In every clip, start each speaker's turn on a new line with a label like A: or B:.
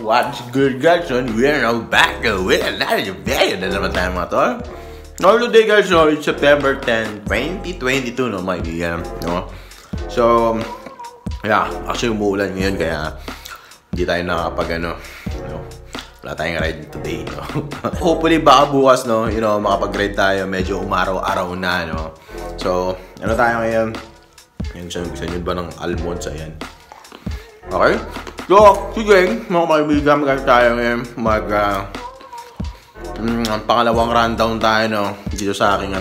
A: What's good guys? So we're now back with another video na naman tayo mga tol. No, today guys, no, it's September 10, 2022 no, my kaibigan, no. So, yeah, actually umuulan ngayon kaya hindi tayo nakapag no. Wala tayong ride today, no. Hopefully baka bukas, no, you know, makapag-ride tayo, medyo umaraw-araw na, no. So, ano tayo ngayon? Yung gusto nyo ba ng almonds, ayan. Okay? So, sige, mga kaibigan, mag tayo ngayon pangalawang rundown tayo, no, dito sa aking,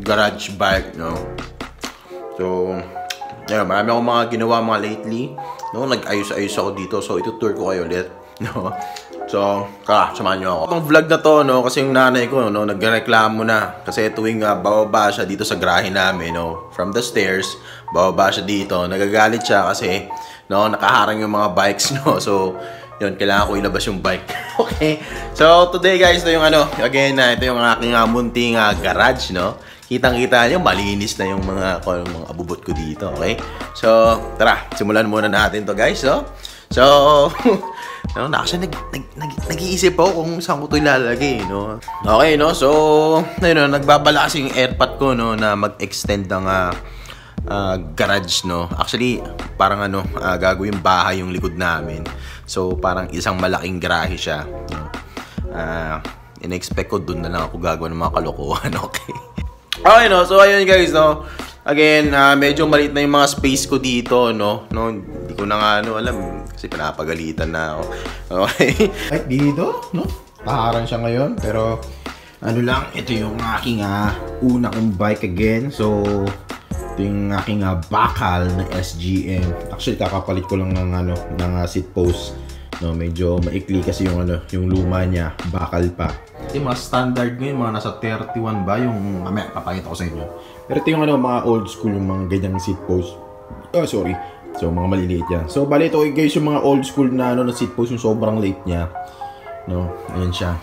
A: garage bike, no. So, yun, marami akong mga ginawa mga lately, no, nag-ayos-ayos ako dito, so itutour ko kayo ulit, no. So, samahan nyo ako. Itong vlog na to, no, kasi yung nanay ko, no, nagreklamo na. Kasi tuwing bababa siya dito sa garahe namin, no, from the stairs, bababa siya dito, nagagalit siya kasi, no, nakaharang yung mga bikes, no. So, yun, kailangan ko ilabas yung bike. Okay? So, today guys, ito yung again, ito yung aking munting garage, no. Kitang-kita nyo, malinis na yung mga abubot ko dito, okay? So, tara, simulan muna natin to guys, no. So, no, actually, nag-iisip ako kung saan ko ito ilalagay, no. Okay, no, so, ayun, nagbabala kasi yung airpot ko, no, na mag-extend ng garage, no. Actually, parang gagawin bahay yung likod namin. So, parang isang malaking garahe siya, no. In-expect ko dun na lang ako gagawa ng mga kalokohan, okay. Okay, no, so ayun guys, no. Again, medyo maliit na yung mga space ko dito, no. Hindi ko na nga alam kasi pinapagalitan na ako. Okay. Ay, dito, no. Paharang siya ngayon, pero lang, ito yung aking una kong bike again. So, ito yung aking bakal na SGM. Actually, kakapalit ko lang ng seat post. No, medyo maikli kasi yung yung luma niya, bakal pa. Ito yung mga standard ngayon, mga nasa 31 ba yung mamaya papakita ko sa inyo. Pero ito yung mga old school, yung mga ganyang seat post. Oh, sorry. So, mga maliliit yan. So, bali ito guys, yung mga old school na na seat post, yung sobrang late niya. No, ayan siya.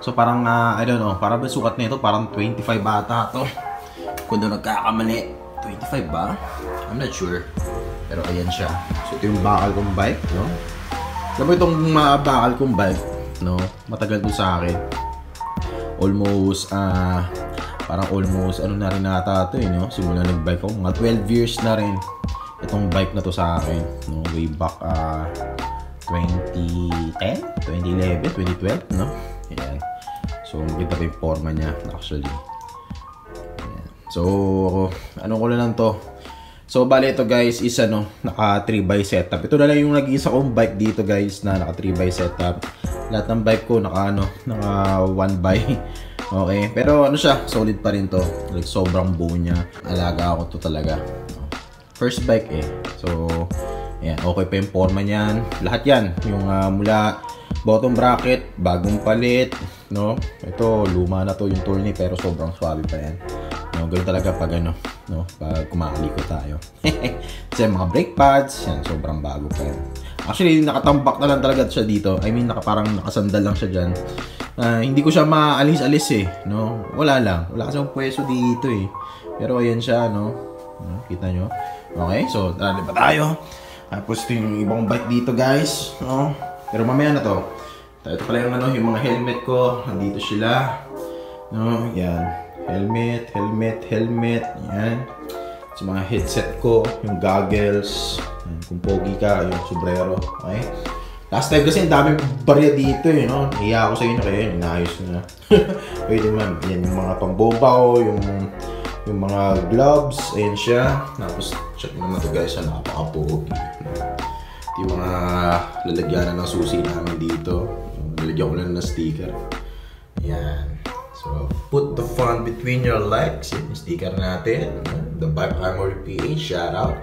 A: So, parang I don't know, parang sukat nito, parang 25 ata to. Kung doon nagkakamali, 25 ba? I'm not sure. Pero ayan siya. So, ito yung bakal kong bike, no? Alam mo itong bakal kong bike, no? Matagal to sa akin. Almost, parang almost, na rin nata ito, no? Simula nag-bike ako. Mga 12 years na rin itong bike na to sa akin, no? Way back, 2010, 2011, 2012, no? Ayan. So, maganda pa yung forma niya, actually. Ayan. So, anong ko lang to? So, bali ito guys is naka 3x setup. Ito na lang yung nag-iisa kong bike dito guys na naka 3x setup. Lahat ng bike ko naka 1x. Okay, pero siya, solid pa rin to. Like sobrang buo niya. Alaga ako to talaga. First bike So, ayan, okay pa yung forma niyan. Lahat yan, yung mula bottom bracket, bagong palit, no? Ito, luma na to yung tourney pero sobrang swabe pa yan. No, ganun talaga pag pag kumakalikot tayo. Kasi mga brake pads, yan, sobrang bago pa yan. Actually, nakatambak na lang talaga siya dito. I mean, parang nakasandal lang siya dyan. Hindi ko siya maalis-alis no? Wala lang. Wala kasi yung pwesto dito Pero ayan siya, no? Kita nyo? Okay, so, tara pa tayo. Tapos ito yung ibang bike dito, guys. No? Pero mamaya na to. Ito pala yung mga helmet ko. Nandito sila. No? Yan. Helmet. Yan. Sa mga headset ko, yung goggles. Yan. Kung pogi ka, yung sombrero. Okay? Last time kasi ang daming barya dito no? Hiya ako sa inyo kaya yun, inaayos na. Pwede man. Yan yung mga pambobaw, yung mga gloves. Ayan siya. Tapos, check naman ito guys, napaka-pogi. Ito yung mga lalagyanan ng susi namin dito. Lalagyan ko lang ng sticker. Ayan. So, put the fun between your legs. Yung sticker natin. The Bike Armory PH. Shout out.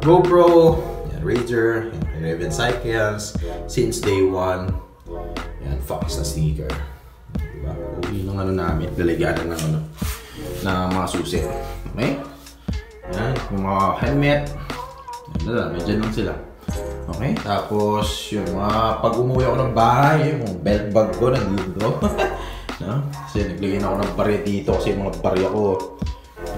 A: GoPro. Yan, Razer. Yan, Raven Cycles. Since day one. Yan, Fox na sticker. Diba? Uwi ng namin. Lalagyan ng na mga susi. Okay? Yan. Yung mga helmet. Yan, medyan lang sila. Okay? Tapos, yung mga pag umuwi ako ng bahay, yung belt bag ko nandito. No? Kasi naglagay na ako ng barya dito kasi yung mga barya ko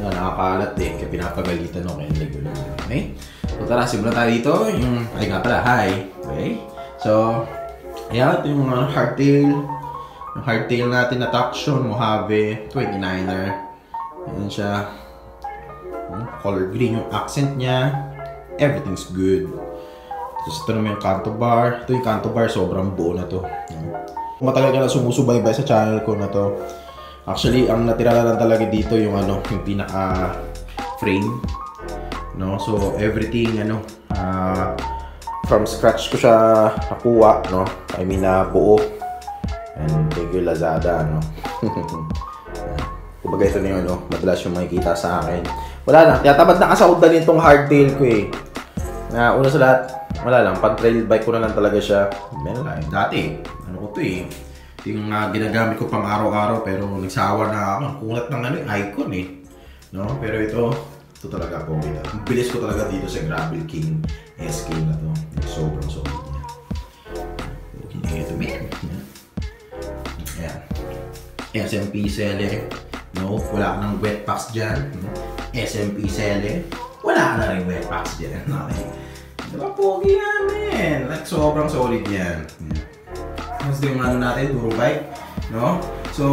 A: nakakalat kaya pinapagalitan ako kaya nilagay lang. Okay? So tara, simulan tayo dito. Ay nga pala, hi! Okay? So, ayan, ito yung mga hardtail. Yung hardtail natin na Traction Mojave 29er. Ayan siya. Color green yung accent niya. Everything's good. Tapos ito naman yung canto bar. Ito yung canto bar, sobrang buo na to. Matagal ka na sumusubaybay sa channel ko na to. Actually, ang natira lang talaga dito yung ano, yung pinaka frame. No? So, everything ano, from scratch ko siya nakuha, no? I mean, buo. And thank you Lazada, no? Kumbaga ito na yung ano, madalas yung makikita sa akin. Wala lang, tinatamad na kasahod na rin itong hardtail ko eh. Na una sa lahat, wala lang, pang trail bike ko na lang talaga siya. Meron dati, ano ko to eh. Ito yung ginagamit ko pang araw-araw pero nagsawa na ako. Ang kunat ng ano, icon eh. No? Pero ito talaga po. Ang bilis ko talaga dito sa Gravel King SK na to. Sobrang solid niya. Looking at it, man. Ayan. SMP seller. No? Wala ka ng wet packs dyan. SMP seller. Wala ka na rin wet packs dyan. Okay. Diba pogi namin? Like sobrang solid yan. Mas yung ano natin, Duro bike. No? So,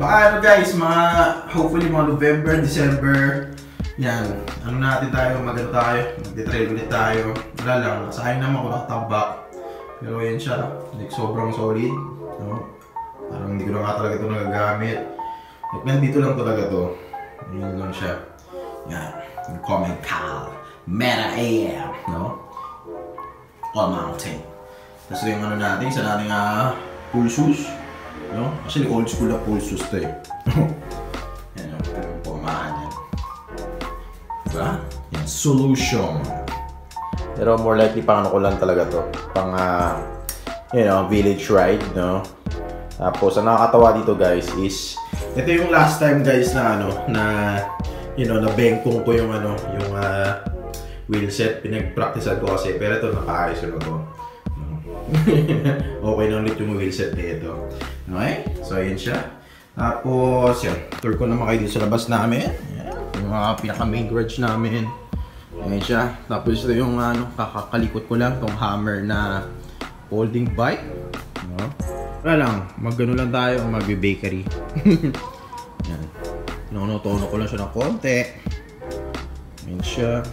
A: baka ano guys, hopefully mga November, December, yan, ano natin tayo, magano tayo, mag-trail ulit tayo. Wala lang, sayang naman kung nakatambak. Pero yan siya, like sobrang solid. No? Parang hindi ko na nga talaga ito nagagamit. Like nandito lang talaga to. Ayun lang siya. Yan, yung Comment Cal Meta AM, no? All mountain. Tapos yung ano natin, isa nating pulsus. No? Actually, old school na pulsus to eh. Yan yung pumaan yan. Diba? Yan, Solution. Pero more likely, pang ano ko lang talaga to. Pang, you know, village ride, no? Tapos, ang nakakatawa dito guys is, ito yung last time guys na ano, na, you know, nabengkong ko yung ano, yung wheelset. Pinag-practicean ko kasi, pero ito nakaayos ko na to. Okay na ulit yung wheelset nito. Okay? So, yun siya. Tapos, yan. Tour ko naman kayo dito sa labas namin. Yan. Yung mga pinaka-main garage namin. Ayan siya. Tapos, ito yung ano, kakakalikot ko lang. Itong hammer na folding bike. No? Wala lang. Mag-ano lang tayo. Mag-bakery. Yan. Tono ko lang siya ng konti. Ayan siya.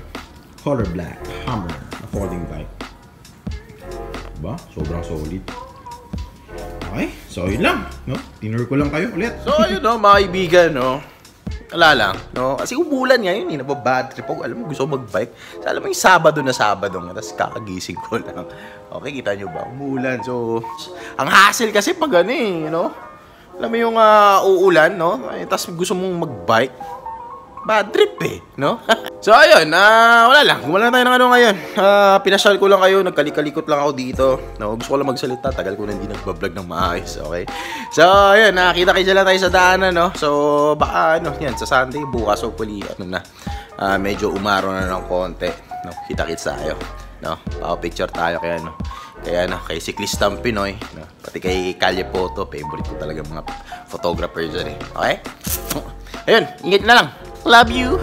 A: Color black. Hammer na folding bike. Diba? Sobrang solid. Okay, so yun lang, no? Tinur ko lang kayo ulit. So yun, no, mga kaibigan, no? Wala lang, no? Kasi umulan ngayon, eh, nababad trip ako. Alam mo, gusto ko mag-bike. So, alam mo yung Sabado, tapos kakagising ko lang. Okay, kita nyo ba? Umulan. So, ang hassle kasi pag ano eh, no? Alam mo yung uulan, no? Tapos gusto mong mag-bike. Bad trip eh, no? So ayun, wala lang. Gumala tayo ng ano ngayon. Pinasyal ko lang kayo, nagkalikalikot lang ako dito. No, gusto ko lang magsalita, tagal ko na hindi nagbablog ng maayos, okay? So ayun, nakita-kita lang tayo sa daanan, no? So baka ano, yan, sa Sunday, bukas hopefully, ano na, medyo umaraw na ng konti. No, kita-kits tayo. No, picture tayo kaya no. Kaya no, kay Cyclistang Pinoy, no? Pati kay Kalye Photo, favorite ko talaga mga photographer dyan eh. Okay? Ayun, ingat na lang. Love you!